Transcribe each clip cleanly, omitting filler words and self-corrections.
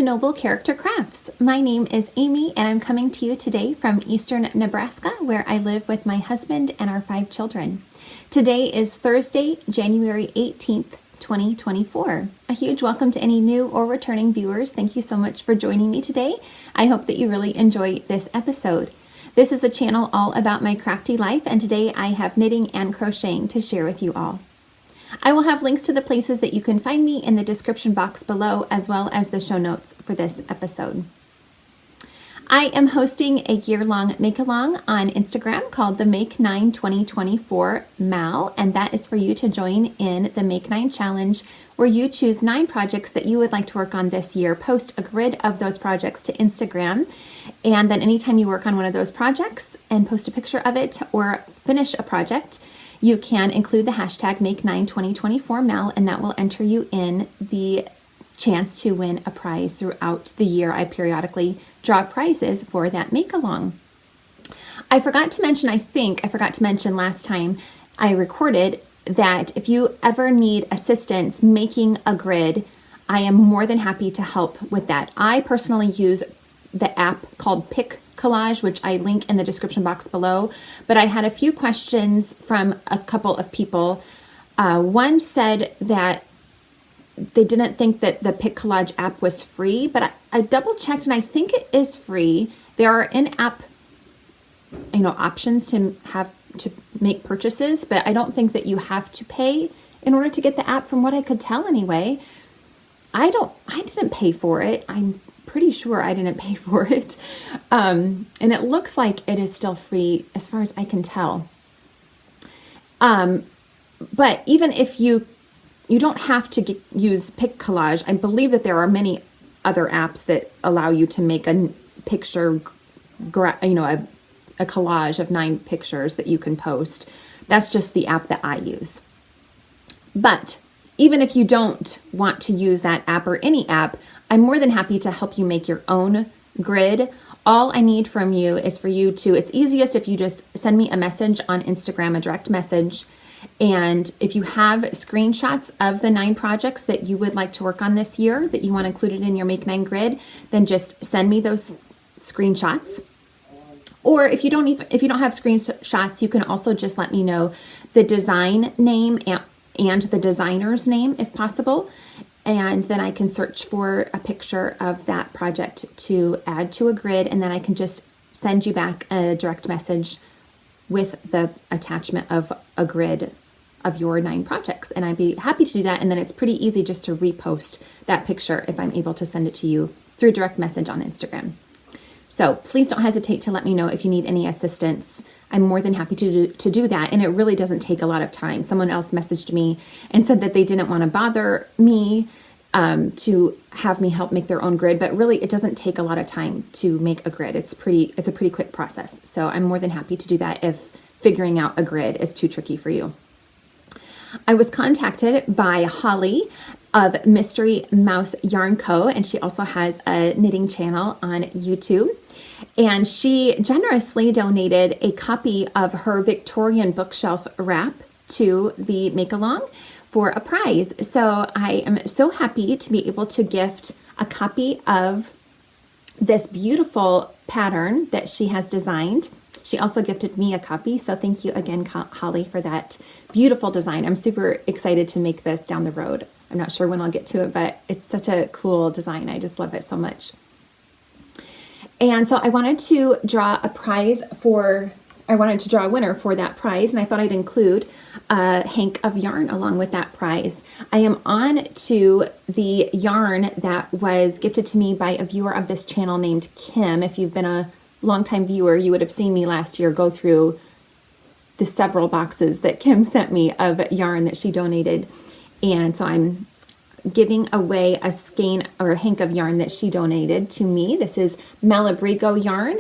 Noble Character Crafts. My name is Amy and I'm coming to you today from eastern Nebraska, where I live with my husband and our 5 children. Today is Thursday, January 18th, 2024. A huge welcome to any new or returning viewers. Thank you so much for joining me today. I hope that you really enjoy this episode. This is a channel all about my crafty life, and today I have knitting and crocheting to share with you all. I will have links to the places that you can find me in the description box below, as well as the show notes for this episode. I am hosting a year-long make-along on Instagram called the Make 9 2024 MAL, and that is for you to join in the Make 9 challenge, where you choose 9 projects that you would like to work on this year, post a grid of those projects to Instagram, and then anytime you work on one of those projects and post a picture of it or finish a project, you can include the hashtag Make9 2024 MAL, and that will enter you in the chance to win a prize throughout the year. I periodically draw prizes for that make-along. I forgot to mention last time I recorded that if you ever need assistance making a grid, I am more than happy to help with that. I personally use the app called Pick Collage, which I link in the description box below, but I had a few questions from a couple of people. One said that they didn't think that the Pick Collage app was free, but I double checked and I think it is free. There are in-app, options to make purchases, but I don't think that you have to pay in order to get the app, from what I could tell anyway. I didn't pay for it. I'm pretty sure I didn't pay for it. And it looks like it is still free as far as I can tell. But even if you don't have to use Pick Collage, I believe that there are many other apps that allow you to make a picture, a collage of 9 pictures that you can post. That's just the app that I use. But even if you don't want to use that app or any app, I'm more than happy to help you make your own grid. All I need from you is for you to, it's easiest if you just send me a message on Instagram, a direct message. And if you have screenshots of the 9 projects that you would like to work on this year, that you want included in your Make 9 grid, then just send me those screenshots. Or if you don't have screenshots, you can also just let me know the design name and the designer's name if possible. And then I can search for a picture of that project to add to a grid, and then I can just send you back a direct message with the attachment of a grid of your 9 projects. And I'd be happy to do that. And then it's pretty easy just to repost that picture if I'm able to send it to you through direct message on Instagram. So please don't hesitate to let me know if you need any assistance. I'm more than happy to do that. And it really doesn't take a lot of time. Someone else messaged me and said that they didn't want to bother me to have me help make their own grid, but really it doesn't take a lot of time to make a grid. It's a pretty quick process. So I'm more than happy to do that if figuring out a grid is too tricky for you. I was contacted by Holly of Mystery Mouse Yarn Co., and she also has a knitting channel on YouTube. And she generously donated a copy of her Victorian bookshelf wrap to the make-along for a prize. So I am so happy to be able to gift a copy of this beautiful pattern that she has designed. She also gifted me a copy, so thank you again, Holly, for that beautiful design. I'm super excited to make this down the road. I'm not sure when I'll get to it, but it's such a cool design. I just love it so much. And so I wanted to draw a winner for that prize, and I thought I'd include a hank of yarn along with that prize. I am on to the yarn that was gifted to me by a viewer of this channel named Kim. If you've been a longtime viewer, you would have seen me last year go through the several boxes that Kim sent me of yarn that she donated. And so I'm giving away a skein or a hank of yarn that she donated to me. This is Borrego yarn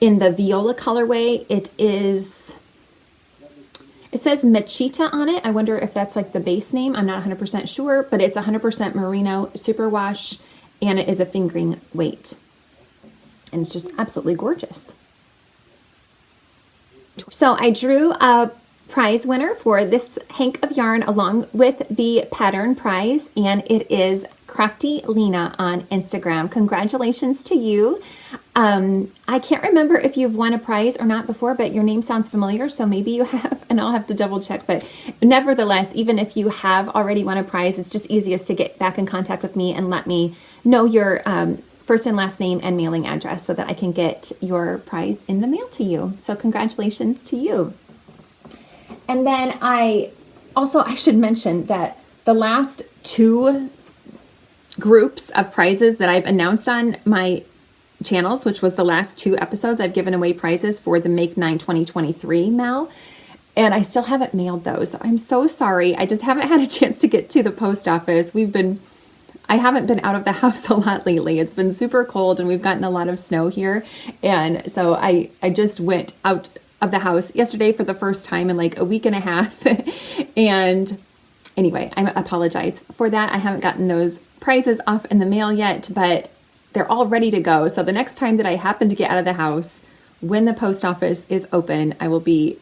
in the Viola colorway. It says Machita on it. I wonder if that's like the base name. I'm not 100% sure, but it's 100% merino superwash, and it is a fingering weight. And it's just absolutely gorgeous. So I drew a prize winner for this hank of yarn along with the pattern prize, and it is Crafty Lena on Instagram. Congratulations to you. I can't remember if you've won a prize or not before, but your name sounds familiar, so maybe you have, and I'll have to double check. But nevertheless, even if you have already won a prize, it's just easiest to get back in contact with me and let me know your first and last name and mailing address so that I can get your prize in the mail to you. So congratulations to you. And then I should mention that the last 2 groups of prizes that I've announced on my channels, which was the last 2 episodes, I've given away prizes for the Make 9 2023 Mal, and I still haven't mailed those. I'm so sorry. I just haven't had a chance to get to the post office. I haven't been out of the house a lot lately. It's been super cold and we've gotten a lot of snow here. And so I just went out of the house yesterday for the first time in like a week and a half. And anyway, I apologize for that. I haven't gotten those prizes off in the mail yet, but they're all ready to go. So the next time that I happen to get out of the house, when the post office is open, I will be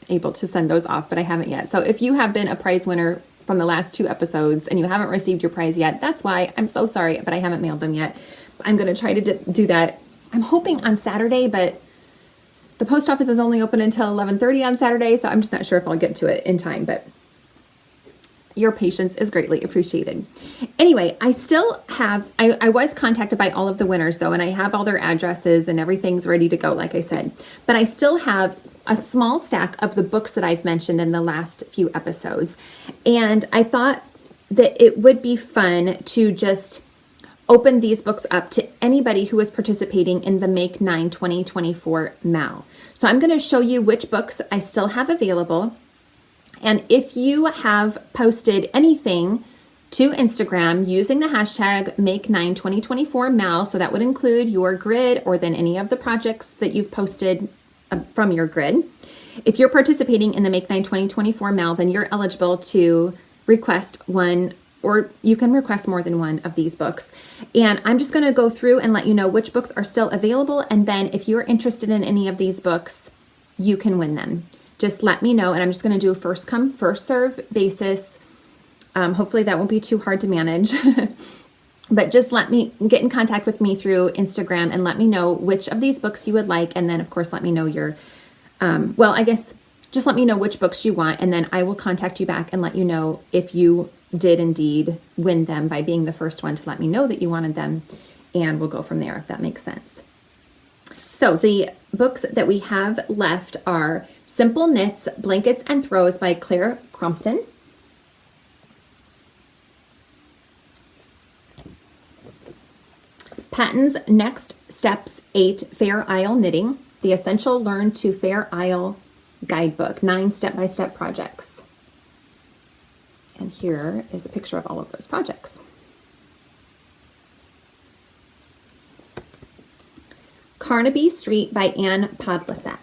able to send those off, but I haven't yet. So if you have been a prize winner from the last 2 episodes and you haven't received your prize yet, that's why. I'm so sorry, but I haven't mailed them yet. I'm going to try to do that. I'm hoping on Saturday, but the post office is only open until 11:30 on Saturday, so I'm just not sure if I'll get to it in time, but your patience is greatly appreciated. Anyway, I still have, I was contacted by all of the winners though, and I have all their addresses and everything's ready to go, like I said, but I still have a small stack of the books that I've mentioned in the last few episodes. And I thought that it would be fun to just open these books up to anybody who is participating in the Make 9 2024 Mal. So I'm going to show you which books I still have available. And if you have posted anything to Instagram using the hashtag Make 9 2024 Mal, so that would include your grid or then any of the projects that you've posted from your grid. If you're participating in the Make 9 2024 Mal, then you're eligible to request one, or you can request more than one of these books. And I'm just going to go through and let you know which books are still available. And then if you're interested in any of these books, you can win them. Just let me know. And I'm just going to do a first come, first serve basis. Hopefully that won't be too hard to manage. But just get in contact with me through Instagram and let me know which of these books you would like. And then of course, let me know your, just let me know which books you want. And then I will contact you back and let you know if you did indeed win them by being the first one to let me know that you wanted them. And we'll go from there if that makes sense. So the books that we have left are Simple Knits, Blankets and Throws by Claire Crumpton. Patton's Next Steps 8 Fair Isle Knitting, the Essential Learn to Fair Isle Guidebook, 9 step-by-step projects. And here is a picture of all of those projects. Carnaby Street by Anne Podlesak.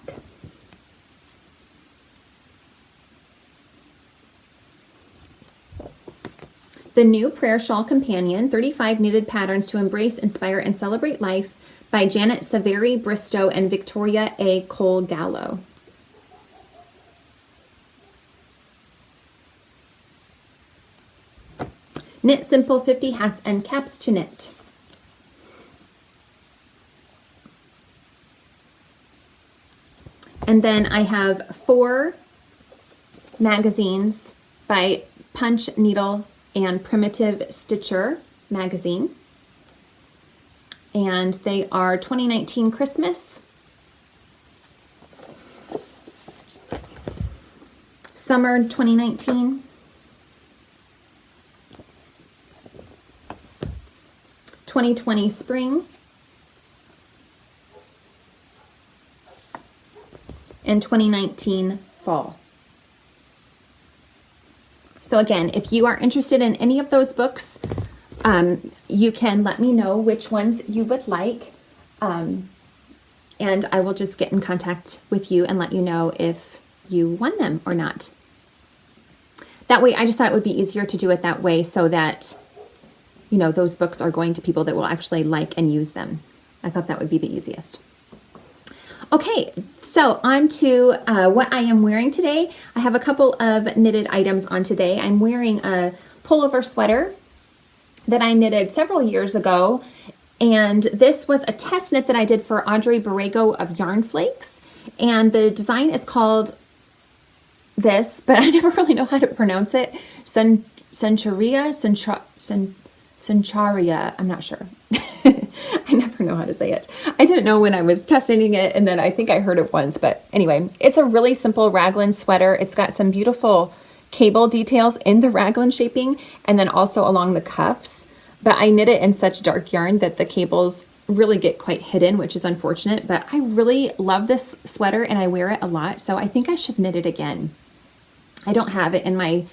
The New Prayer Shawl Companion, 35 Knitted Patterns to Embrace, Inspire, and Celebrate Life by Janet Saveri Bristow and Victoria A. Cole Gallo. Knit Simple 50 Hats and Caps to Knit. And then I have 4 magazines by Punch Needle and Primitive Stitcher magazine. And they are 2019 Christmas, Summer 2019, 2020 Spring, and 2019 Fall. So again, if you are interested in any of those books, you can let me know which ones you would like, and I will just get in contact with you and let you know if you won them or not. That way, I just thought it would be easier to do it that way so that, you know, those books are going to people that will actually like and use them. I thought that would be the easiest. Okay, so on to what I am wearing today. I have a couple of knitted items on today. I'm wearing a pullover sweater that I knitted several years ago, and this was a test knit that I did for Audrey Borrego of Yarn Flakes, and the design is called this, but I never really know how to pronounce it. Centaurea, I'm not sure. I never know how to say it. I didn't know when I was testing it, and then I think I heard it once, but anyway, it's a really simple raglan sweater. It's got some beautiful cable details in the raglan shaping and then also along the cuffs, but I knit it in such dark yarn that the cables really get quite hidden, which is unfortunate, but I really love this sweater and I wear it a lot, so I think I should knit it again. I don't have it in my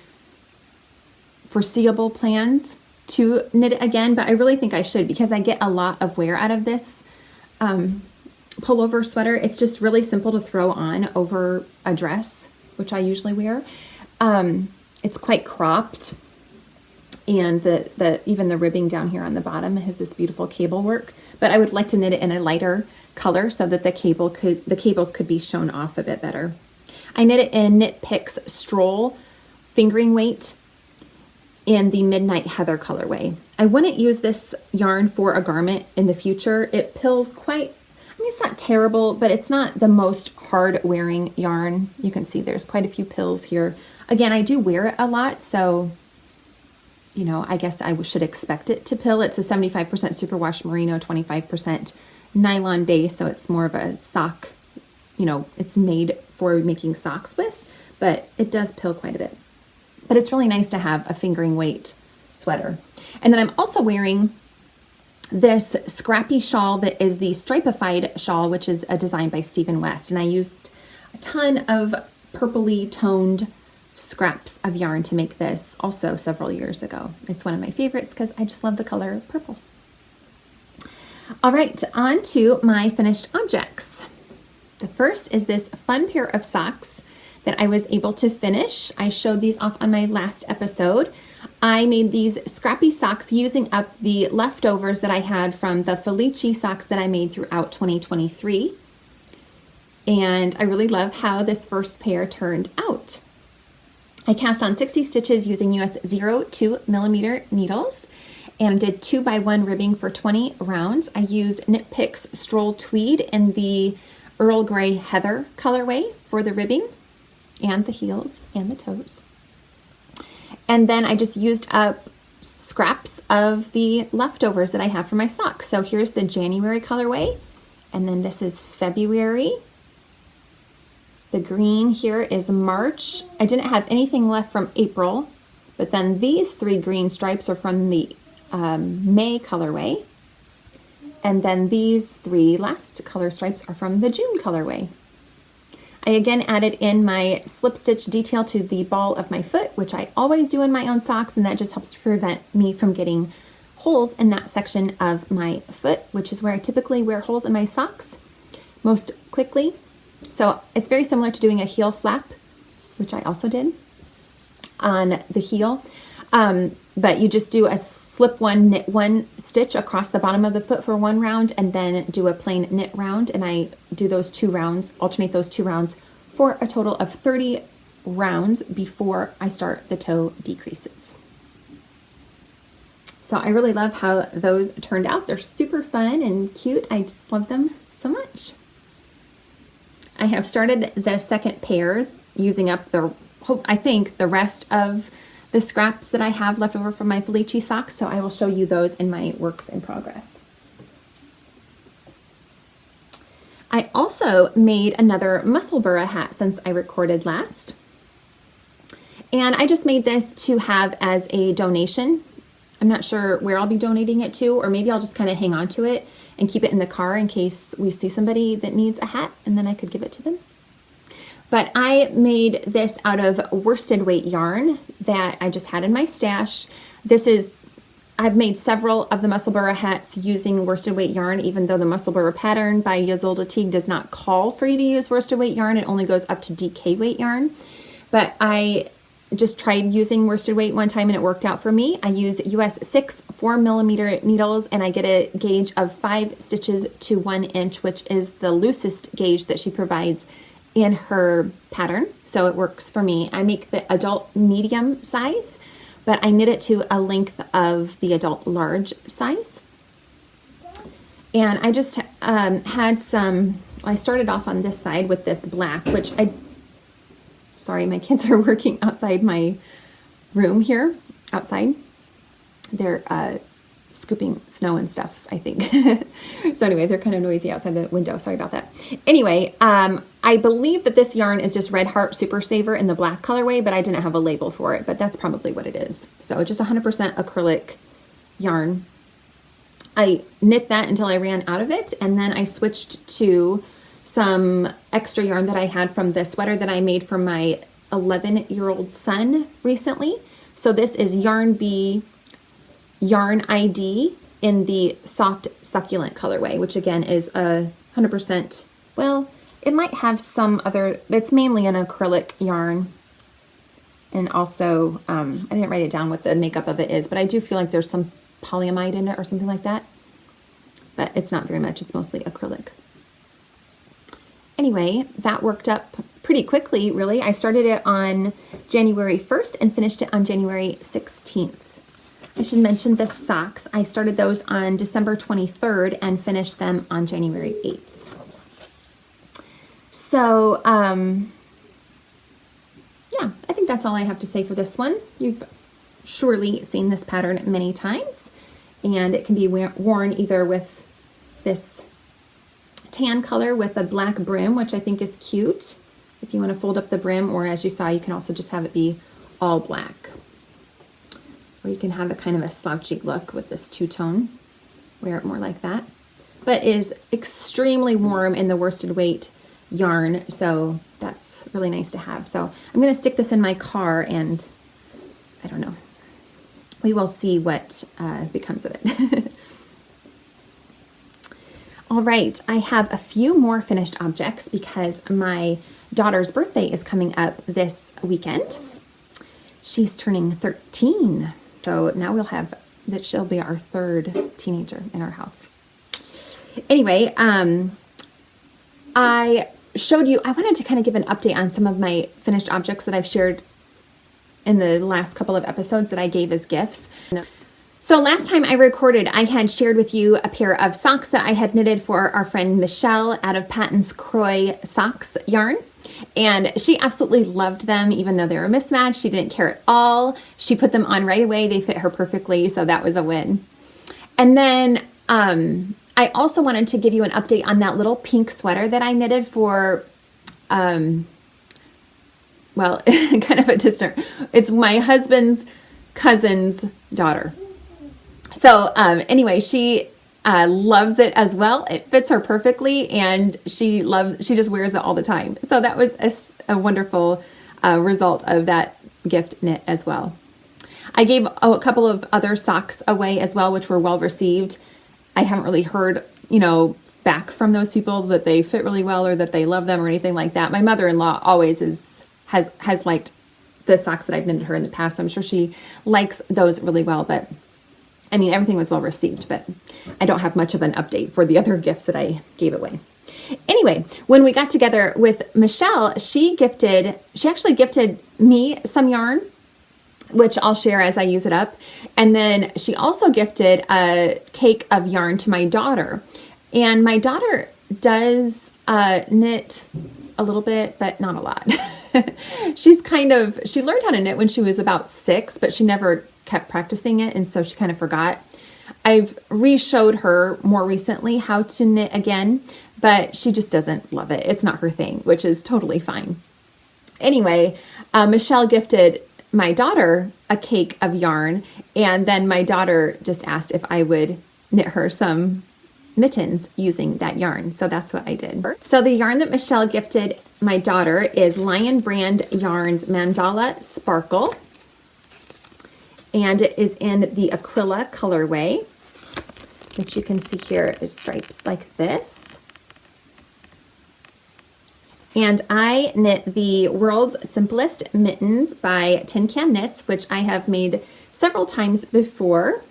foreseeable plans to knit it again, but I really think I should because I get a lot of wear out of this pullover sweater. It's just really simple to throw on over a dress, which I usually wear. It's quite cropped, and even the ribbing down here on the bottom has this beautiful cable work, but I would like to knit it in a lighter color so that the cables could be shown off a bit better. I knit it in Knit Picks Stroll fingering weight in the Midnight Heather colorway. I wouldn't use this yarn for a garment in the future. It pills quite, I mean, it's not terrible, but it's not the most hard wearing yarn. You can see there's quite a few pills here. Again, I do wear it a lot, so, you know, I guess I should expect it to pill. It's a 75% superwash merino, 25% nylon base, so it's more of a sock, you know, it's made for making socks with, but it does pill quite a bit. But it's really nice to have a fingering weight sweater. And then I'm also wearing this Scrappy shawl that is the Stripified shawl, which is a design by Stephen West. And I used a ton of purpley toned scraps of yarn to make this also several years ago. It's one of my favorites because I just love the color purple. All right, on to my finished objects. The first is this fun pair of socks that I was able to finish. I showed these off on my last episode. I made these scrappy socks using up the leftovers that I had from the Felici socks that I made throughout 2023. And I really love how this first pair turned out. I cast on 60 stitches using US 0.2mm needles and did 2x1 ribbing for 20 rounds. I used Knit Picks Stroll Tweed in the Earl Grey Heather colorway for the ribbing and the heels and the toes. And then I just used up scraps of the leftovers that I have for my socks. So here's the January colorway, and then this is February. The green here is March. I didn't have anything left from April, but then these three green stripes are from the May colorway. And then these three last color stripes are from the June colorway. I again added in my slip stitch detail to the ball of my foot, which I always do in my own socks, and that just helps prevent me from getting holes in that section of my foot, which is where I typically wear holes in my socks most quickly. So it's very similar to doing a heel flap, which I also did on the heel, but you just do a slip one, knit one stitch across the bottom of the foot for one round, and then do a plain knit round, and I do those 2 rounds, alternate those 2 rounds for a total of 30 rounds before I start the toe decreases. So I really love how those turned out. They're super fun and cute. I just love them so much. I have started the second pair using up I think the rest of the scraps that I have left over from my Felici socks, so I will show you those in my works in progress. I also made another Musselburgh hat since I recorded last, and I just made this to have as a donation. I'm not sure where I'll be donating it to, or maybe I'll just kind of hang on to it and keep it in the car in case we see somebody that needs a hat, and then I could give it to them. But I made this out of worsted weight yarn that I just had in my stash. I've made several of the Musselburgh hats using worsted weight yarn, even though the Musselburgh pattern by Ysolda Teague does not call for you to use worsted weight yarn. It only goes up to DK weight yarn. But I just tried using worsted weight one time and it worked out for me. I use US 6 4mm needles and I get a gauge of 5 stitches to 1 inch, which is the loosest gauge that she provides in her pattern. So it works for me. I make the adult medium size, but I knit it to a length of the adult large size. And I just had some, I started off on this side with this black, which sorry, my kids are working outside my room here, outside. They're scooping snow and stuff, I think. So anyway, they're kind of noisy outside the window. Sorry about that. Anyway, I believe that this yarn is just Red Heart Super Saver in the black colorway, but I didn't have a label for it, but that's probably what it is. So just 100% acrylic yarn. I knit that until I ran out of it, and then I switched to some extra yarn that I had from the sweater that I made for my 11-year-old son recently. So this is Yarn Bee Yarn ID in the soft succulent colorway, which again is a 100%, well, it might have some other, it's mainly an acrylic yarn. And also, I didn't write it down what the makeup of it is, but I do feel like there's some polyamide in it or something like that. But it's not very much, it's mostly acrylic. Anyway, that worked up pretty quickly, really. I started it on January 1st and finished it on January 16th. I should mention the socks. I started those on December 23rd and finished them on January 8th. So, yeah, I think that's all I have to say for this one. You've surely seen this pattern many times, and it can be worn either with this tan color with a black brim, which I think is cute if you want to fold up the brim, or as you saw, you can also just have it be all black. Or you can have a kind of a slouchy look with this two-tone, wear it more like that. But it is extremely warm in the worsted weight yarn, so that's really nice to have. So I'm going to stick this in my car, and I don't know, we will see what becomes of it. All right, I have a few more finished objects because my daughter's birthday is coming up this weekend. She's turning 13, so now we'll have that. She'll be our third teenager in our house. Anyway, I showed you, I wanted to kind of give an update on some of my finished objects that I've shared in the last couple of episodes that I gave as gifts. So last time I recorded, I had shared with you a pair of socks that I had knitted for our friend Michelle out of Patton's Croy Socks yarn. And she absolutely loved them, even though they were mismatched. She didn't care at all. She put them on right away. They fit her perfectly, so that was a win. And then I also wanted to give you an update on that little pink sweater that I knitted for, well, kind of a distant, it's my husband's cousin's daughter. So anyway, she loves it as well. It fits her perfectly, and she just wears it all the time. So that was a wonderful result of that gift knit as well. I gave a couple of other socks away as well, which were well received. I haven't really heard, back from those people that they fit really well or that they love them or anything like that. My mother-in-law always has liked the socks that I've knitted her in the past, so I'm sure she likes those really well. But I mean, everything was well received, but I don't have much of an update for the other gifts that I gave away. Anyway, when we got together with Michelle, she actually gifted me some yarn, which I'll share as I use it up. And then she also gifted a cake of yarn to my daughter. And my daughter does knit a little bit, but not a lot. She learned how to knit when she was about 6, but she never kept practicing it, and so she kind of forgot. I've re-showed her more recently how to knit again, but she just doesn't love it. It's not her thing, which is totally fine. Anyway, Michelle gifted my daughter a cake of yarn, and then my daughter just asked if I would knit her some mittens using that yarn. So that's what I did. So the yarn that Michelle gifted my daughter is Lion Brand Yarns Mandala Sparkle. And it is in the Aquila colorway, which you can see here. There's stripes like this. And I knit the World's Simplest Mittens by TinCan Knits, which I have made several times before.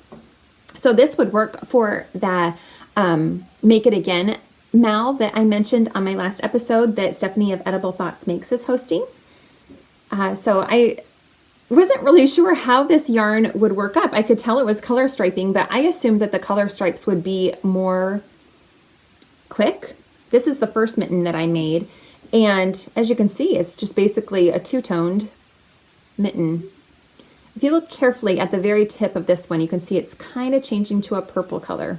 So this would work for the Make It Again Mal that I mentioned on my last episode that Stephanie of Edible Thoughts Makes is hosting. So I wasn't really sure how this yarn would work up. I could tell it was color striping, but I assumed that the color stripes would be more quick. This is the first mitten that I made. And as you can see, it's just basically a two-toned mitten. If you look carefully at the very tip of this one, you can see it's kind of changing to a purple color,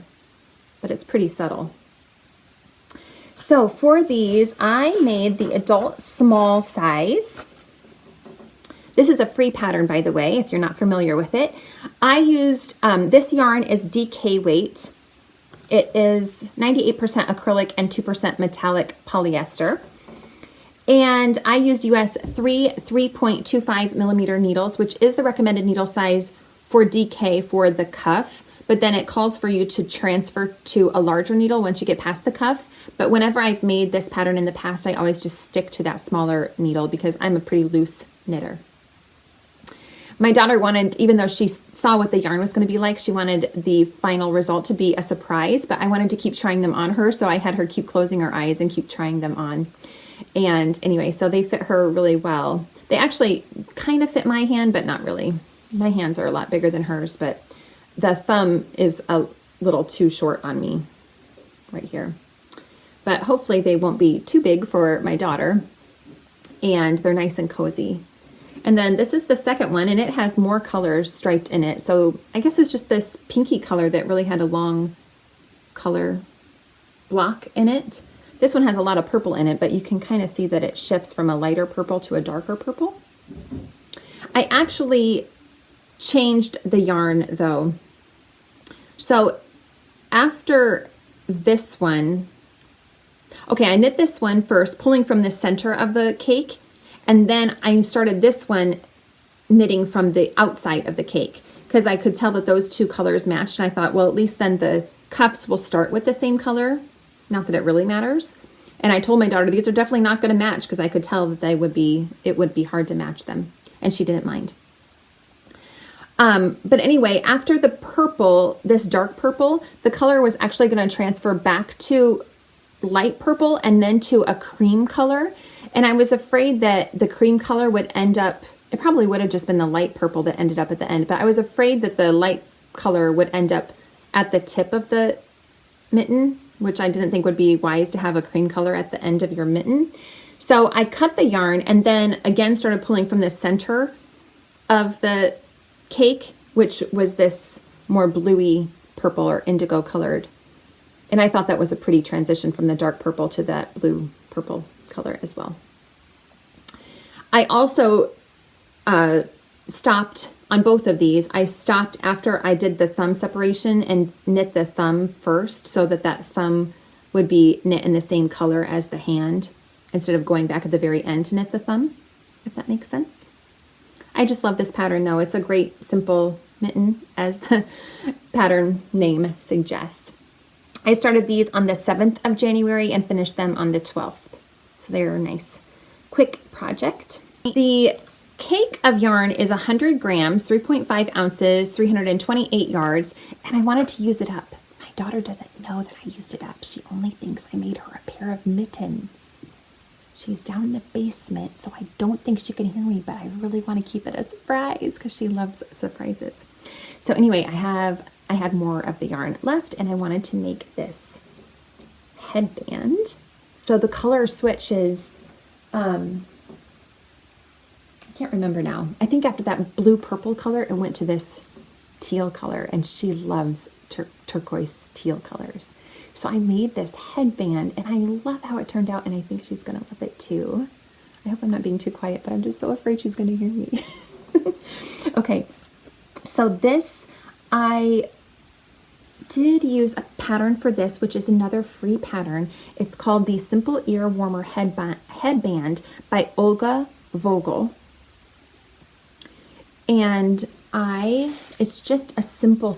but it's pretty subtle. So for these, I made the adult small size. This is a free pattern, by the way, if you're not familiar with it. I used, this yarn is DK weight. It is 98% acrylic and 2% metallic polyester. And I used US 3.25 millimeter needles, which is the recommended needle size for DK for the cuff, but then it calls for you to transfer to a larger needle once you get past the cuff. But whenever I've made this pattern in the past, I always just stick to that smaller needle because I'm a pretty loose knitter. My daughter wanted, even though she saw what the yarn was going to be like, she wanted the final result to be a surprise, but I wanted to keep trying them on her, so I had her keep closing her eyes and keep trying them on. And anyway, so they fit her really well. They actually kind of fit my hand, but not really. My hands are a lot bigger than hers, but the thumb is a little too short on me right here. But hopefully they won't be too big for my daughter, and they're nice and cozy. And then this is the second one, and it has more colors striped in it. So I guess it's just this pinky color that really had a long color block in it. This one has a lot of purple in it, but you can kind of see that it shifts from a lighter purple to a darker purple. I actually changed the yarn though. So after this one, okay, I knit this one first, pulling from the center of the cake, and then I started this one knitting from the outside of the cake because I could tell that those two colors matched, and I thought, well, at least then the cuffs will start with the same color. Not that it really matters. And I told my daughter these are definitely not going to match because I could tell that it would be hard to match them, and she didn't mind. But anyway, after the purple, this dark purple, the color was actually going to transfer back to light purple and then to a cream color. And I was afraid that the cream color would end up, it probably would have just been the light purple that ended up at the end, but I was afraid that the light color would end up at the tip of the mitten, which I didn't think would be wise to have a cream color at the end of your mitten. So I cut the yarn and then again started pulling from the center of the cake, which was this more bluey purple or indigo colored. And I thought that was a pretty transition from the dark purple to that blue purple color as well. I also stopped on both of these. I stopped after I did the thumb separation and knit the thumb first so that that thumb would be knit in the same color as the hand instead of going back at the very end to knit the thumb, if that makes sense. I just love this pattern though. It's a great simple mitten as the pattern name suggests. I started these on the 7th of January and finished them on the 12th. So they're a nice quick project. The cake of yarn is 100 grams, 3.5 ounces, 328 yards, and I wanted to use it up. My daughter doesn't know that I used it up. She only thinks I made her a pair of mittens. She's down in the basement, so I don't think she can hear me, but I really want to keep it a surprise because she loves surprises. So anyway, I had more of the yarn left, and I wanted to make this headband. So the color switch is, I can't remember now. I think after that blue purple color, it went to this teal color, and she loves turquoise teal colors. So I made this headband, and I love how it turned out, and I think she's gonna love it too. I hope I'm not being too quiet, but I'm just so afraid she's gonna hear me. Okay, so this, I did use a pattern for this, which is another free pattern. It's called the Simple Ear Warmer Headband by Olga Vogel. And it's just a simple,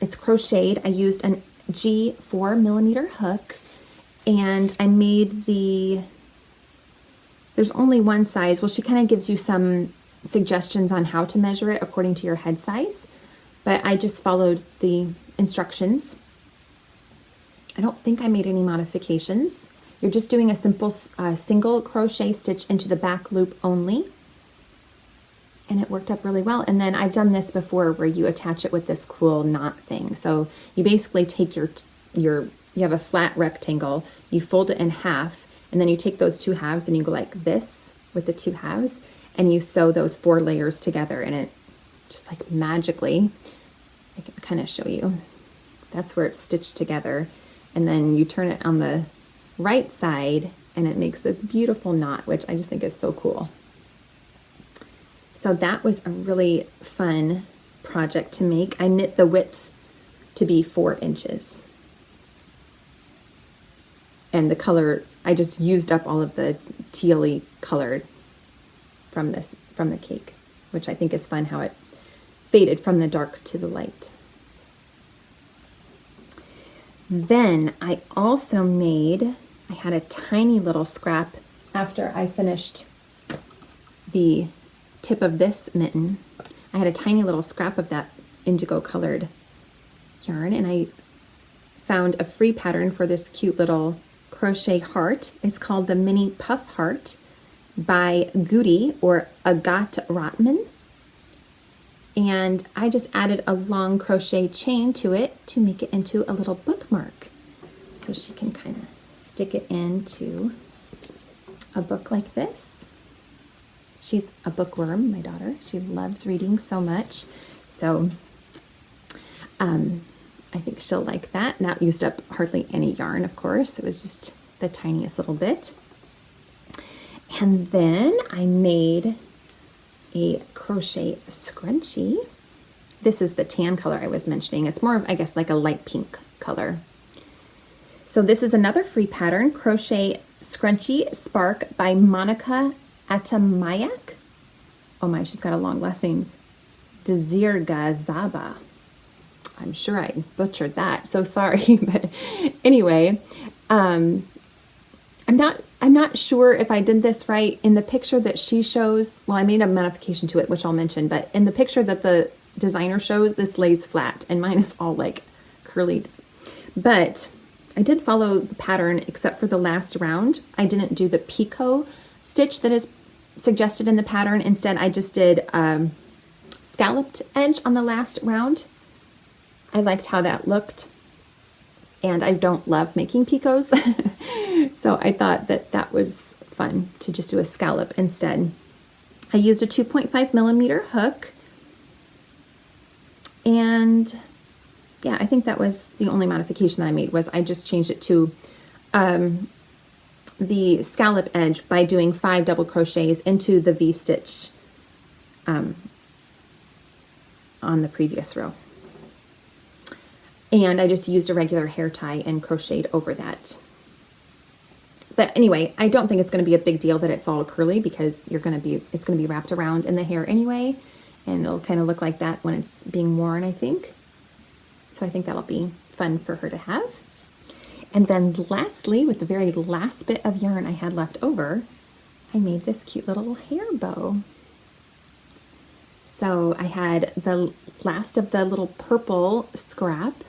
it's crocheted. I used an G 4mm hook, And I made there's only one size. Well, she kind of gives you some suggestions on how to measure it according to your head size, but I just followed the instructions. I don't think I made any modifications. You're just doing a simple single crochet stitch into the back loop only, and it worked up really well. And then I've done this before where you attach it with this cool knot thing. So you basically take you have a flat rectangle, you fold it in half, and then you take those two halves and you go like this with the two halves, and you sew those 4 layers together, and it just like magically, I can kind of show you. That's where it's stitched together. And then you turn it on the right side and it makes this beautiful knot, which I just think is so cool. So that was a really fun project to make. I knit the width to be 4 inches. And the color, I just used up all of the tealy color from the cake, which I think is fun how it faded from the dark to the light. Then I also I had a tiny little scrap after I finished the tip of this mitten. I had a tiny little scrap of that indigo colored yarn, and I found a free pattern for this cute little crochet heart. It's called the Mini Puff Heart by Gootie or Agat Rottman. And I just added a long crochet chain to it to make it into a little bookmark. So she can kind of stick it into a book like this. She's a bookworm, my daughter. She loves reading so much. So I think she'll like that. Not used up hardly any yarn, of course. It was just the tiniest little bit. And then I made a crochet scrunchie. This is the tan color I was mentioning. It's more of, I guess, like a light pink color. So this is another free pattern, Crochet Scrunchie Spark by Monika Adamiak. Oh my, she's got a long last name. DziergaZaba. I'm sure I butchered that, so sorry. But anyway, I'm not sure if I did this right. In the picture that she shows, well, I made a modification to it, which I'll mention, but in the picture that the designer shows, this lays flat, and mine is all like curlied. But I did follow the pattern except for the last round. I didn't do the picot stitch that is suggested in the pattern. Instead, I just did scalloped edge on the last round. I liked how that looked, and I don't love making picots, so I thought that that was fun to just do a scallop instead. I used a 2.5 millimeter hook, and yeah, I think that was the only modification that I made, was I just changed it to the scallop edge by doing 5 double crochets into the V-stitch on the previous row. And I just used a regular hair tie and crocheted over that. But anyway, I don't think it's going to be a big deal that it's all curly, because it's going to be wrapped around in the hair anyway, and it'll kind of look like that when it's being worn, I think. So I think that'll be fun for her to have. And then lastly, with the very last bit of yarn I had left over, I made this cute little hair bow. So I had the last of the little purple scrap,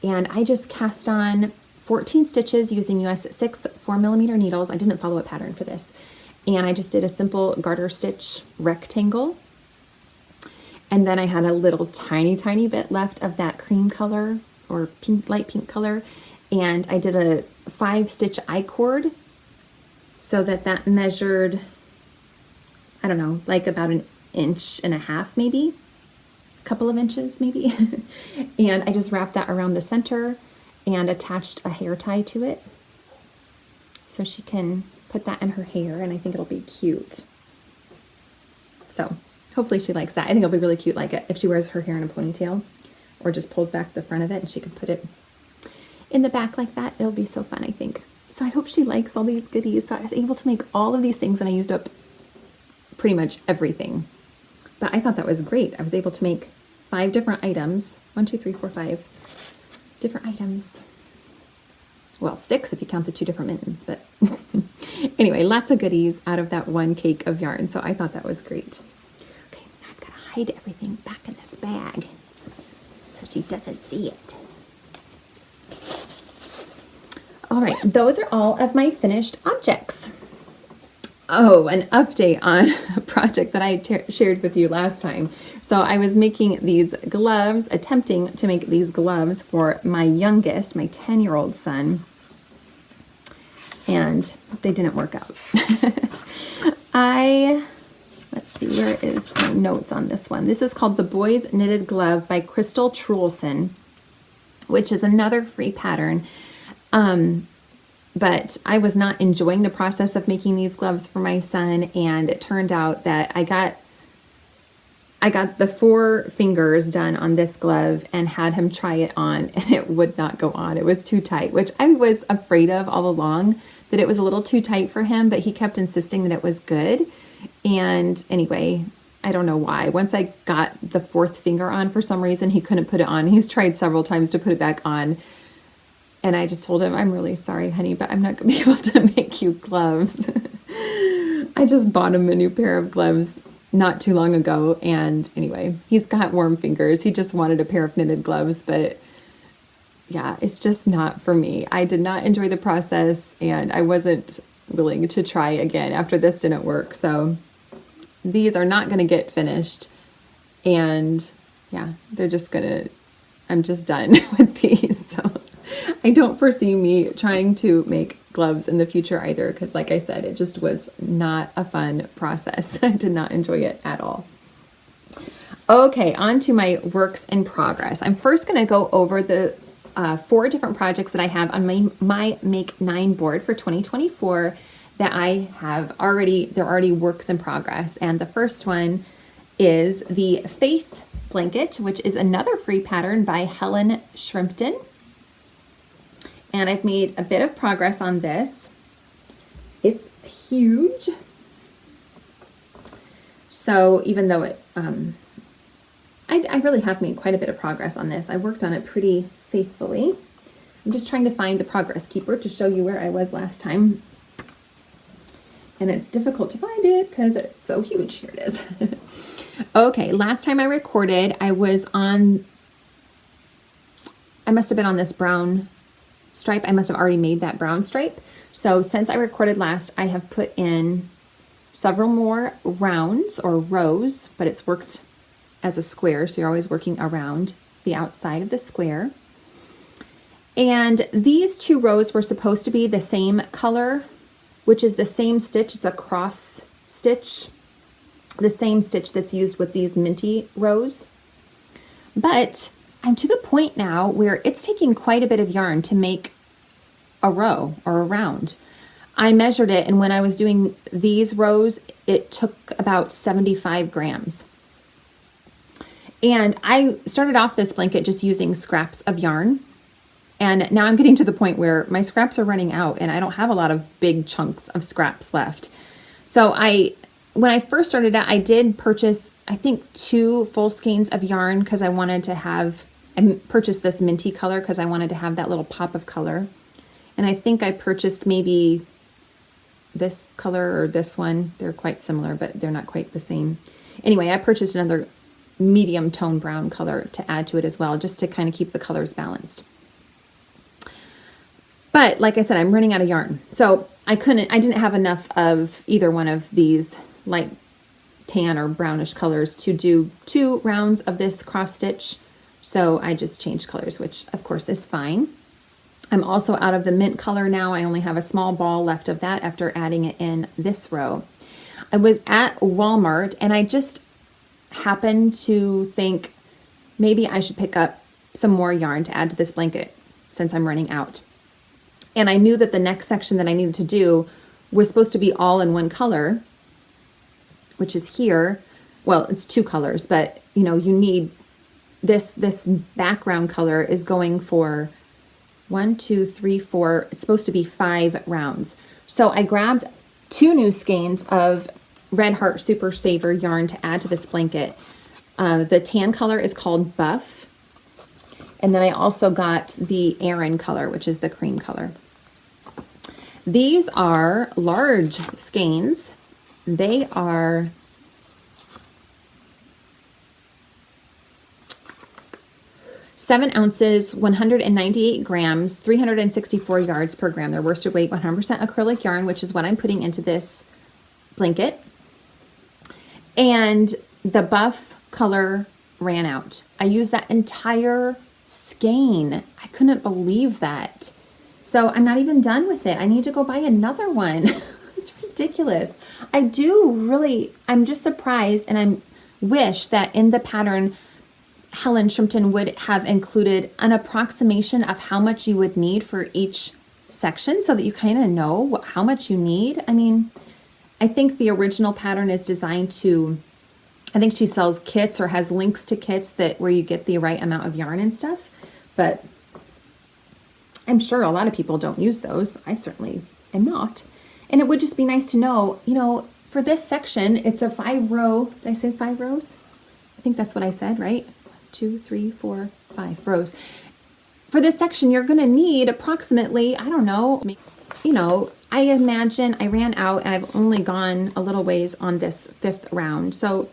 and I just cast on 14 stitches using US 6 4mm needles. I didn't follow a pattern for this. And I just did a simple garter stitch rectangle. And then I had a little tiny bit left of that cream color or pink, light pink color. And I did a 5-stitch I-cord so that measured, I don't know, like about 1.5 inches maybe. A couple of inches maybe. And I just wrapped that around the center and attached a hair tie to it, so she can put that in her hair, and I think it'll be cute. So hopefully she likes that. I think it'll be really cute, like if she wears her hair in a ponytail or just pulls back the front of it and she can put it in the back like that. It'll be so fun, I think. So I hope she likes all these goodies. So I was able to make all of these things, and I used up pretty much everything. But I thought that was great. I was able to make 5 different items. 1, 2, 3, 4, 5 different items Well, 6 if you count the 2 different mittens, but anyway, lots of goodies out of that one cake of yarn. So I thought that was great. Okay, now I've got to hide everything back in this bag so she doesn't see it. All right, those are all of my finished objects. Oh, an update on a project that I shared with you last time. So I was making these gloves, attempting to make these gloves for my youngest, my 10-year-old son, and they didn't work out. Let's see, where is my notes on this one? This is called The Boys Knitted Glove by Crystal Trulson, which is another free pattern. But I was not enjoying the process of making these gloves for my son, and it turned out that I got the 4 fingers done on this glove and had him try it on, and it would not go on. It was too tight, which I was afraid of all along, that it was a little too tight for him, but he kept insisting that it was good. And anyway, I don't know why. Once I got the 4th finger on, for some reason, he couldn't put it on. He's tried several times to put it back on. And I just told him, I'm really sorry, honey, but I'm not going to be able to make you gloves. I just bought him a new pair of gloves not too long ago. And anyway, he's got warm fingers. He just wanted a pair of knitted gloves. But yeah, it's just not for me. I did not enjoy the process, and I wasn't willing to try again after this didn't work. So these are not going to get finished. And yeah, they're just going to, I'm just done with these. So I don't foresee me trying to make gloves in the future either, because like I said, it just was not a fun process. I did not enjoy it at all. Okay, on to my works in progress. I'm first going to go over the 4 different projects that I have on my Make 9 board for 2024 that I have already, they're already works in progress. And the first one is the Faith Blanket, which is another free pattern by Helen Shrimpton. And I've made a bit of progress on this. It's huge. So even though it, I really have made quite a bit of progress on this. I worked on it pretty faithfully. I'm just trying to find the progress keeper to show you where I was last time. And it's difficult to find it because it's so huge. Here it is. Okay, last time I recorded, I must have been on this brown stripe. I must have already made that brown stripe. So since I recorded last, I have put in several more rounds or rows, but it's worked as a square. So you're always working around the outside of the square. And these 2 rows were supposed to be the same color, which is the same stitch. It's a cross stitch, the same stitch that's used with these minty rows. But I'm to the point now where it's taking quite a bit of yarn to make a row or a round. I measured it, and when I was doing these rows, it took about 75 grams. And I started off this blanket just using scraps of yarn. And now I'm getting to the point where my scraps are running out, and I don't have a lot of big chunks of scraps left. So when I first started out, I did purchase, I think, 2 full skeins of yarn because I wanted to have, I purchased this minty color because I wanted to have that little pop of color. And I think I purchased maybe this color or this one. They're quite similar, but they're not quite the same. Anyway, I purchased another medium tone brown color to add to it as well, just to kind of keep the colors balanced. But like I said, I'm running out of yarn. So I didn't have enough of either one of these light tan or brownish colors to do 2 rounds of this cross stitch. So I just changed colors, which of course is fine. I'm also out of the mint color now. I only have a small ball left of that after adding it in this row. I was at Walmart and I just happened to think maybe I should pick up some more yarn to add to this blanket since I'm running out. And I knew that the next section that I needed to do was supposed to be all in one color, which is here. Well, it's 2 colors, but you know, you need this background color is going for 1, 2, 3, 4. It's supposed to be 5 rounds. So I grabbed 2 new skeins of Red Heart Super Saver yarn to add to this blanket. The tan color is called Buff. And then I also got the Aran color, which is the cream color. These are large skeins. They are seven ounces, 198 grams, 364 yards per gram. They're worsted weight, 100% acrylic yarn, which is what I'm putting into this blanket. And the buff color ran out. I used that entire skein. I couldn't believe that. So I'm not even done with it. I need to go buy another one. It's ridiculous. I'm just surprised, and I wish that in the pattern, Helen Shrimpton would have included an approximation of how much you would need for each section so that you kind of know how much you need. I mean, I think the original pattern is designed to, I think she sells kits or has links to kits where you get the right amount of yarn and stuff, but I'm sure a lot of people don't use those. I certainly am not. And it would just be nice to know, for this section, it's a 5-row, did I say 5 rows? I think that's what I said, right? 2, 3, 4, 5 rows. For this section, you're going to need approximately, I don't know, I imagine I ran out and I've only gone a little ways on this 5th round. So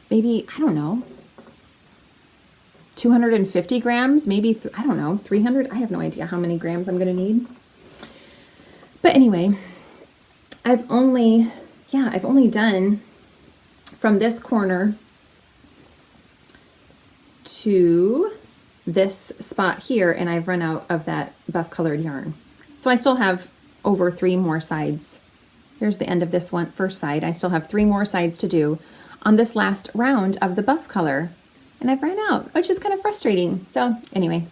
maybe, I don't know, 250 grams, maybe, I don't know, 300. I have no idea how many grams I'm going to need. But anyway, I've only done from this corner to this spot here, and I've run out of that buff colored yarn. So I still have over 3 more sides. Here's the end of this first side. I still have 3 more sides to do on this last round of the buff color, and I've run out, which is kind of frustrating. So anyway,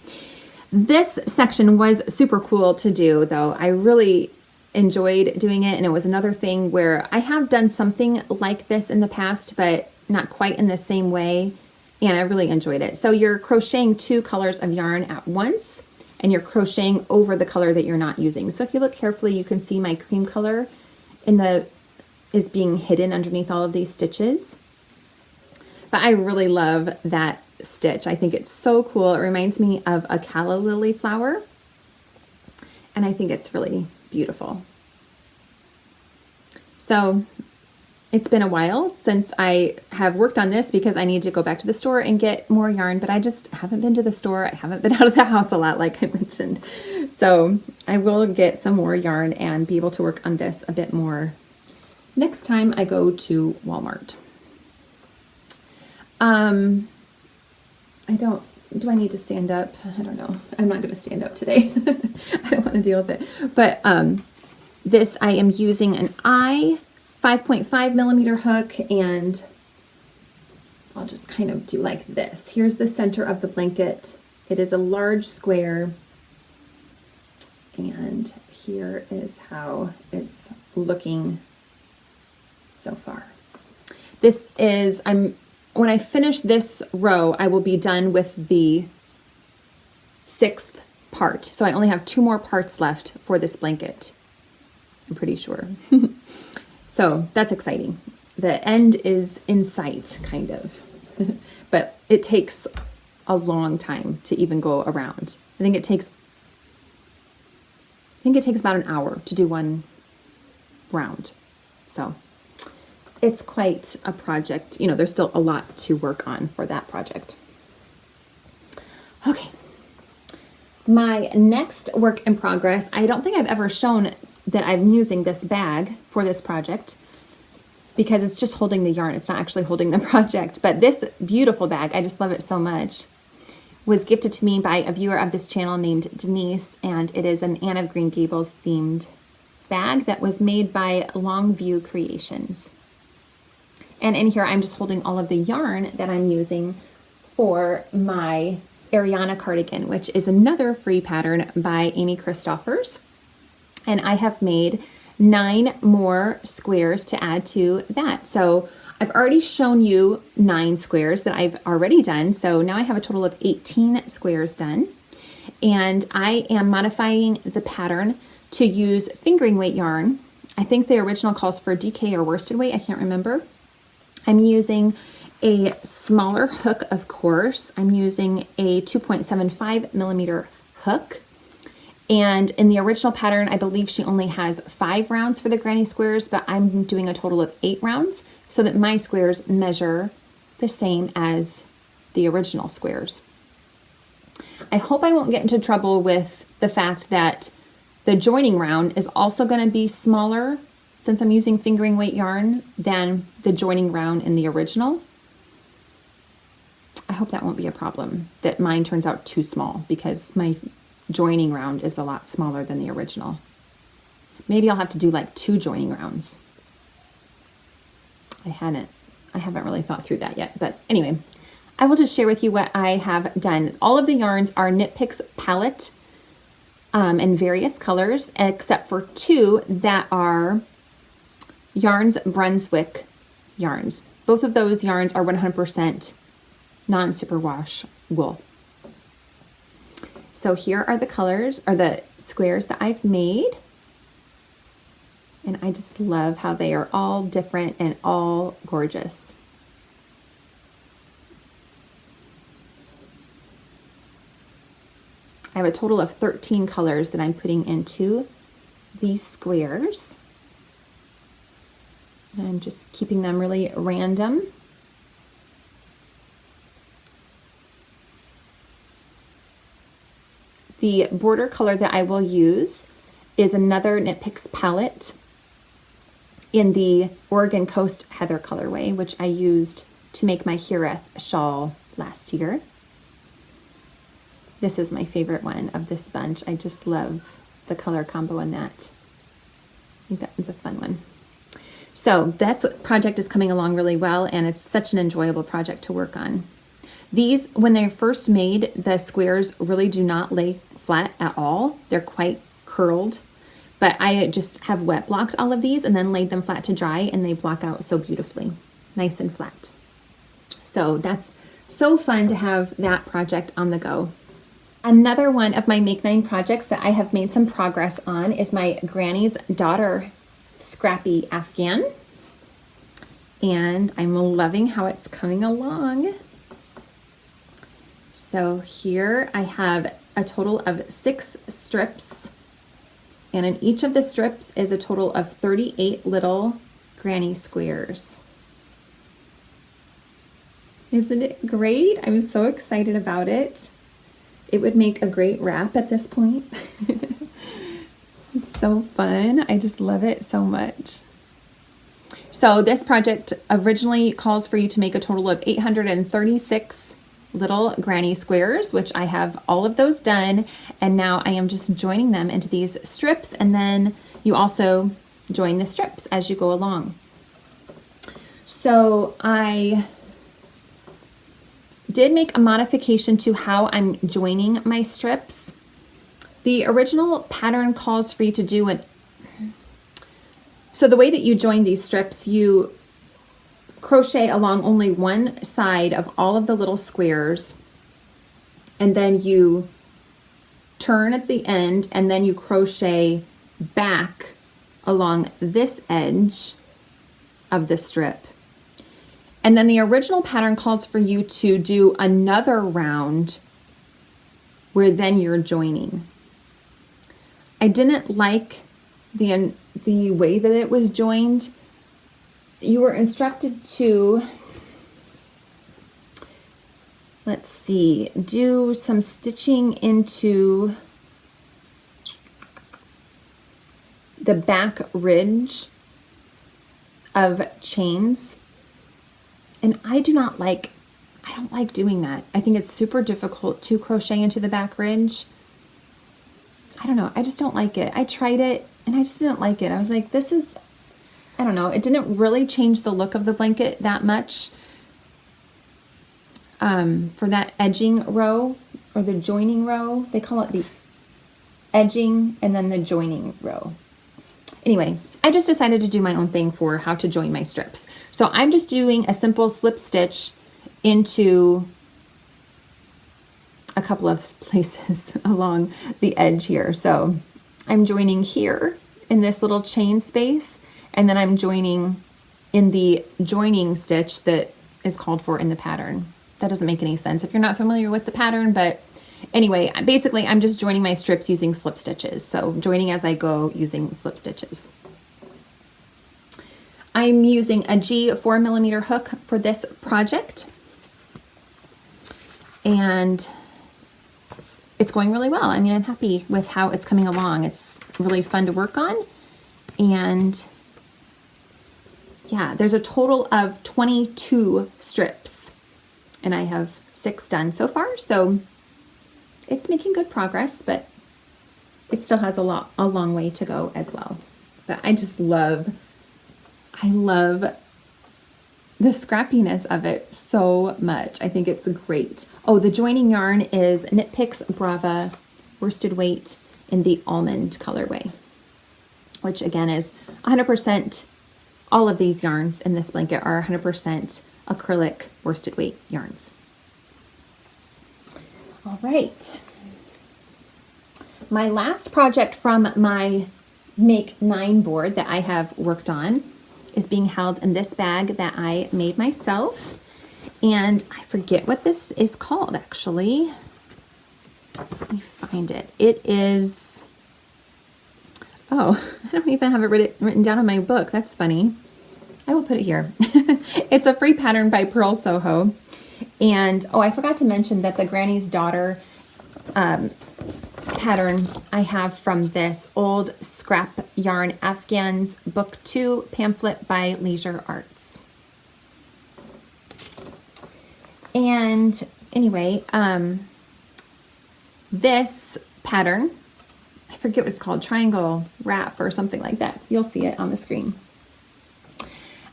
this section was super cool to do, though. I really enjoyed doing it, and it was another thing where I have done something like this in the past, but not quite in the same way, and I really enjoyed it. So you're crocheting 2 colors of yarn at once, and you're crocheting over the color that you're not using. So if you look carefully, you can see my cream color is being hidden underneath all of these stitches. But I really love that stitch. I think it's so cool. It reminds me of a calla lily flower, and I think it's really beautiful. So it's been a while since I have worked on this because I need to go back to the store and get more yarn, but I just haven't been to the store. I haven't been out of the house a lot, like I mentioned. So I will get some more yarn and be able to work on this a bit more next time I go to Walmart. Do I need to stand up? I don't know. I'm not going to stand up today. I don't want to deal with it. But this, I am using an 5.5 millimeter hook, and I'll just kind of do like this. Here's the center of the blanket. It is a large square, and here is how it's looking so far. This is, when I finish this row, I will be done with the 6th part. So I only have 2 more parts left for this blanket, I'm pretty sure. So that's exciting. The end is in sight, kind of. But it takes a long time to even go around. I think it takes about an hour to do one round. So it's quite a project. There's still a lot to work on for that project. Okay. My next work in progress, I don't think I've ever shown that I'm using this bag for this project because it's just holding the yarn. It's not actually holding the project. But this beautiful bag, I just love it so much, was gifted to me by a viewer of this channel named Denise, and it is an Anne of Green Gables themed bag that was made by Longview Creations. And in here, I'm just holding all of the yarn that I'm using for my Ariana cardigan, which is another free pattern by Amy Christoffers. And I have made 9 more squares to add to that. So I've already shown you 9 squares that I've already done. So now I have a total of 18 squares done. And I am modifying the pattern to use fingering weight yarn. I think the original calls for DK or worsted weight. I can't remember. I'm using a smaller hook, of course. I'm using a 2.75 millimeter hook. And in the original pattern, I believe she only has 5 rounds for the granny squares, but I'm doing a total of 8 rounds so that my squares measure the same as the original squares. I hope I won't get into trouble with the fact that the joining round is also going to be smaller, since I'm using fingering weight yarn, than the joining round in the original. I hope that won't be a problem, that mine turns out too small, because my joining round is a lot smaller than the original. Maybe I'll have to do like 2 joining rounds. I haven't really thought through that yet, but anyway, I will just share with you what I have done. All of the yarns are Knit Picks palette in various colors, except for 2 that are Yarns Brunswick yarns. Both of those yarns are 100% non-superwash wool. So here are the colors, or the squares that I've made. And I just love how they are all different and all gorgeous. I have a total of 13 colors that I'm putting into these squares. And I'm just keeping them really random. The border color that I will use is another Knit Picks palette in the Oregon Coast Heather colorway, which I used to make my Hireth shawl last year. This is my favorite one of this bunch. I just love the color combo in that. I think that one's a fun one. So that project is coming along really well, and it's such an enjoyable project to work on. These, when they're first made, the squares really do not lay flat at all. They're quite curled, but I just have wet blocked all of these and then laid them flat to dry, and they block out so beautifully, nice and flat. So that's so fun to have that project on the go. Another one of my Make 9 projects that I have made some progress on is my Granny's Daughter Scrappy Afghan. And I'm loving how it's coming along. So here I have a total of 6 strips, and in each of the strips is a total of 38 little granny squares. Isn't it great? I'm so excited about it. It would make a great wrap at this point. It's so fun. I just love it so much. So this project originally calls for you to make a total of 836 little granny squares, which I have all of those done. And now I am just joining them into these strips. And then you also join the strips as you go along. So I did make a modification to how I'm joining my strips. The original pattern calls for you to do so the way that you join these strips, you crochet along only one side of all of the little squares, and then you turn at the end, and then you crochet back along this edge of the strip. And then the original pattern calls for you to do another round where then you're joining. I didn't like the way that it was joined. You were instructed to, let's see, do some stitching into the back ridge of chains. And I don't like doing that. I think it's super difficult to crochet into the back ridge. I don't know, I just don't like it. I tried it and I just didn't like it. I was like, I don't know, it didn't really change the look of the blanket that much. For that edging row, or the joining row, they call it the edging and then the joining row. Anyway, I just decided to do my own thing for how to join my strips. So I'm just doing a simple slip stitch into a couple of places along the edge here. So I'm joining here in this little chain space, and then I'm joining in the joining stitch that is called for in the pattern. That doesn't make any sense if you're not familiar with the pattern, but Anyway, basically I'm just joining my strips using slip stitches. So joining as I go using slip stitches. I'm using a G 4mm hook for this project. And it's going really well. I mean, I'm happy with how it's coming along. It's really fun to work on. And yeah, there's a total of 22 strips and I have 6 done so far. So it's making good progress, but it still has a long way to go as well. But I love the scrappiness of it so much. I think it's great. Oh, the joining yarn is Knit Picks Brava worsted weight in the almond colorway, which again is 100%. All of these yarns in this blanket are 100% acrylic worsted weight yarns. All right. My last project from my Make 9 board that I have worked on is being held in this bag that I made myself. And I forget what this is called, actually. Let me find it. It is... Oh, I don't even have it written down in my book. That's funny. I will put it here. It's a free pattern by Purl Soho. And, oh, I forgot to mention that the Granny's Daughter pattern I have from this old scrap yarn Afghans book 2 pamphlet by Leisure Arts. And anyway, this pattern, I forget what it's called, triangle wrap or something like that. You'll see it on the screen.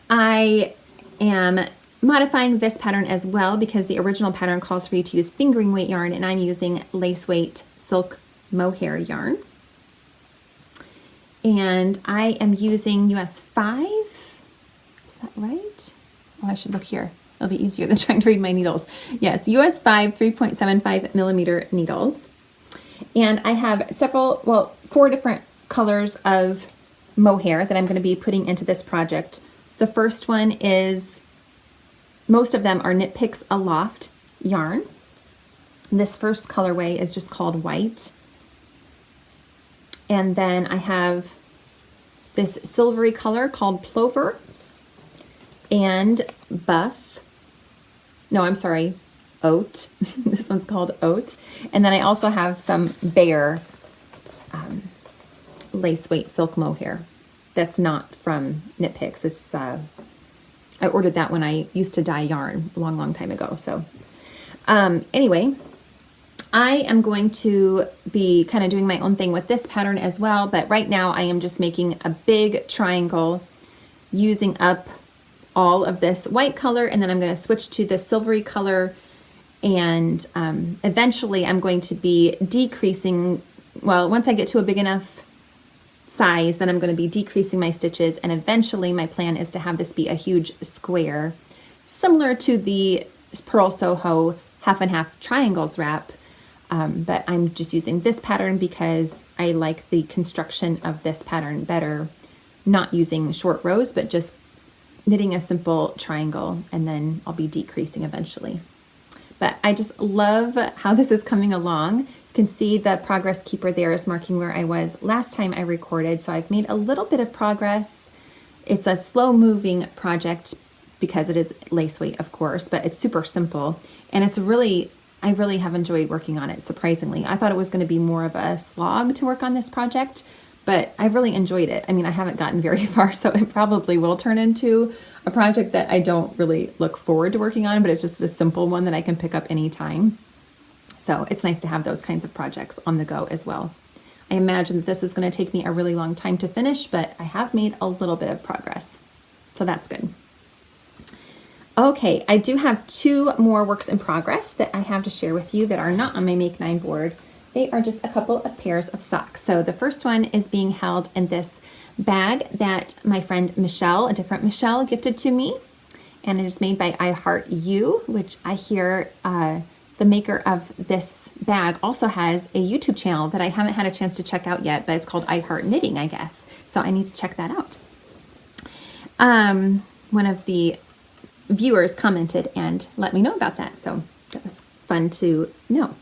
I am modifying this pattern as well because the original pattern calls for you to use fingering weight yarn and I'm using lace weight silk mohair yarn. And I am using US 5. Is that right? Oh, I should look here. It'll be easier than trying to read my needles. Yes, US 5 3.75mm needles. And I have several, well, 4 different colors of mohair that I'm going to be putting into this project. The first one is, most of them are Knit Picks Aloft yarn. This first colorway is just called white. And then I have this silvery color called Plover and Buff. No, I'm sorry, Oat. This one's called Oat. And then I also have some Bear lace weight silk mohair. That's not from Knit Picks. It's I ordered that when I used to dye yarn a long time ago. So anyway, I am going to be kind of doing my own thing with this pattern as well, but right now I am just making a big triangle using up all of this white color, and then I'm going to switch to the silvery color, and eventually I'm going to be decreasing, well, once I get to a big enough size, then I'm going to be decreasing my stitches, and eventually my plan is to have this be a huge square, similar to the Purl Soho half and half triangles wrap. But I'm just using this pattern because I like the construction of this pattern better, not using short rows, but just knitting a simple triangle, and then I'll be decreasing eventually. But I just love how this is coming along. You can see the progress keeper there is marking where I was last time I recorded, so I've made a little bit of progress. It's a slow moving project because it is lace weight, of course, but it's super simple, and it's really, I really have enjoyed working on it, surprisingly. I thought it was going to be more of a slog to work on this project, but I've really enjoyed it. I mean, I haven't gotten very far, so it probably will turn into a project that I don't really look forward to working on, but it's just a simple one that I can pick up anytime. So it's nice to have those kinds of projects on the go as well. I imagine that this is going to take me a really long time to finish, but I have made a little bit of progress, so that's good. Okay, I do have 2 more works in progress that I have to share with you that are not on my Make 9 board. They are just a couple of pairs of socks. So the first one is being held in this bag that my friend Michelle, a different Michelle, gifted to me. And it is made by I Heart You, which I hear the maker of this bag also has a YouTube channel that I haven't had a chance to check out yet, but it's called I Heart Knitting, I guess. So I need to check that out. One of the viewers commented and let me know about that, so that was fun to know.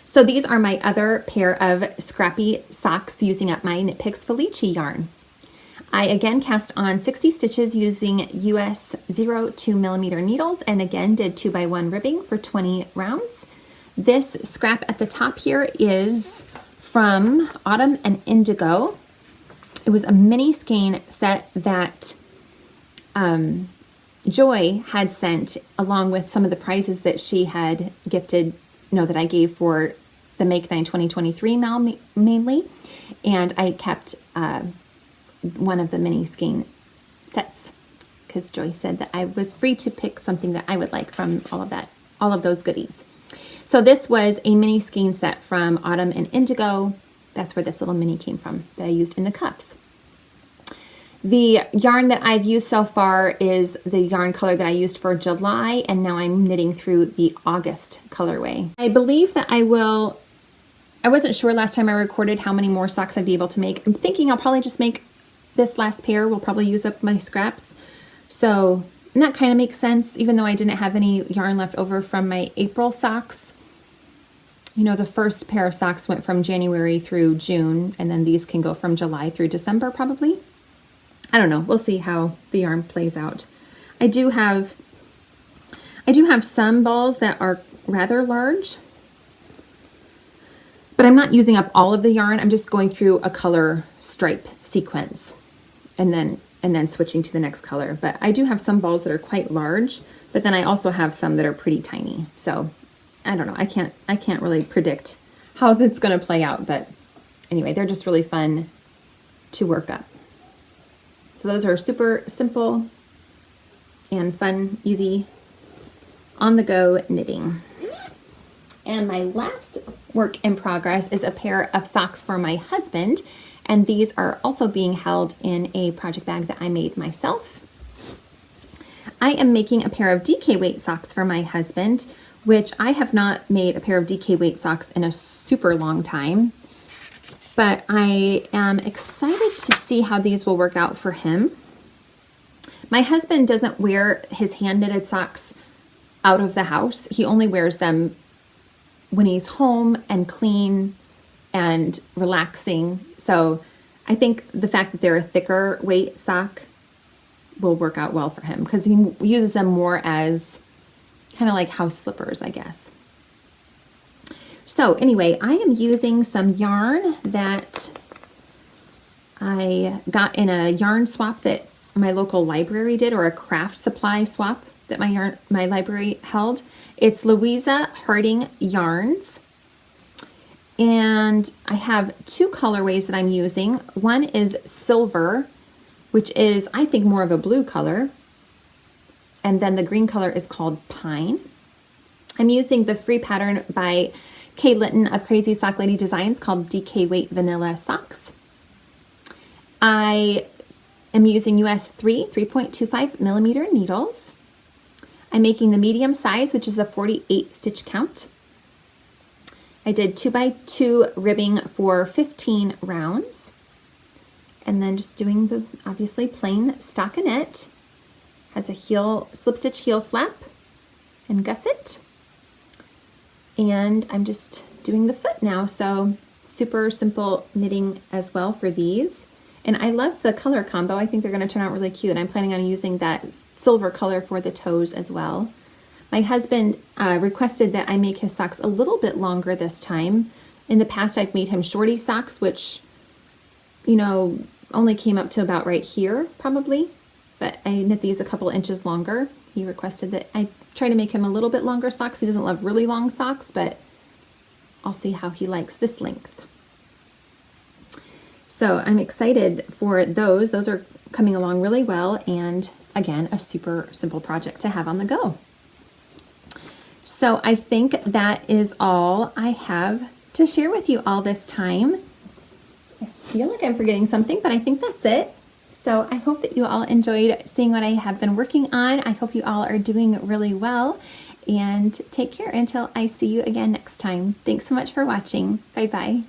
So these are my other pair of Scrappy socks using up my Knit Picks Felici yarn. I again cast on 60 stitches using US 0.2mm needles, and again did 2x1 ribbing for 20 rounds. This scrap at the top here is from Autumn and Indigo. It was a mini skein set that Joy had sent along with some of the prizes that she had gifted, that I gave for the Make 9 2023 mainly. And I kept one of the mini skein sets because Joy said that I was free to pick something that I would like from all of those goodies. So this was a mini skein set from Autumn and Indigo. That's where this little mini came from that I used in the cuffs. The yarn that I've used so far is the yarn color that I used for July, and now I'm knitting through the August colorway. I believe that I wasn't sure last time I recorded how many more socks I'd be able to make. I'm thinking I'll probably just make this last pair. We'll probably use up my scraps. So, and that kind of makes sense, even though I didn't have any yarn left over from my April socks. The first pair of socks went from January through June, and then these can go from July through December probably. I don't know. We'll see how the yarn plays out. I do have some balls that are rather large, but I'm not using up all of the yarn. I'm just going through a color stripe sequence and then switching to the next color. But I do have some balls that are quite large, but then I also have some that are pretty tiny. So I don't know. I can't really predict how that's going to play out, but anyway, they're just really fun to work up. So those are super simple and fun, easy, on-the-go knitting. And my last work in progress is a pair of socks for my husband, and these are also being held in a project bag that I made myself. I am making a pair of DK weight socks for my husband, which I have not made a pair of DK weight socks in a super long time. But I am excited to see how these will work out for him. My husband doesn't wear his hand knitted socks out of the house. He only wears them when he's home and clean and relaxing. So I think the fact that they're a thicker weight sock will work out well for him because he uses them more as kind of like house slippers, I guess. So anyway, I am using some yarn that I got in a yarn swap that my local library did, or a craft supply swap that my library held. It's Louisa Harding yarns. And I have two colorways that I'm using. One is silver, which is, I think, more of a blue color. And then the green color is called pine. I'm using the free pattern by Kay Litton of Crazy Sock Lady Designs called DK Weight Vanilla Socks. I am using US 3.25mm needles. I'm making the medium size, which is a 48 stitch count. I did 2x2 ribbing for 15 rounds. And then just doing the obviously plain stockinette. Has a slip stitch heel flap and gusset. And I'm just doing the foot now, so super simple knitting as well for these. And I love the color combo. I think they're going to turn out really cute. I'm planning on using that silver color for the toes as well. My husband requested that I make his socks a little bit longer this time. In the past, I've made him shorty socks, which, only came up to about right here, probably. But I knit these a couple inches longer. He requested that I try to make him a little bit longer socks. He doesn't love really long socks, but I'll see how he likes this length. So I'm excited for those. Those are coming along really well, and again, a super simple project to have on the go. So I think that is all I have to share with you all this time. I feel like I'm forgetting something, but I think that's it. So I hope that you all enjoyed seeing what I have been working on. I hope you all are doing really well, and take care until I see you again next time. Thanks so much for watching. Bye-bye.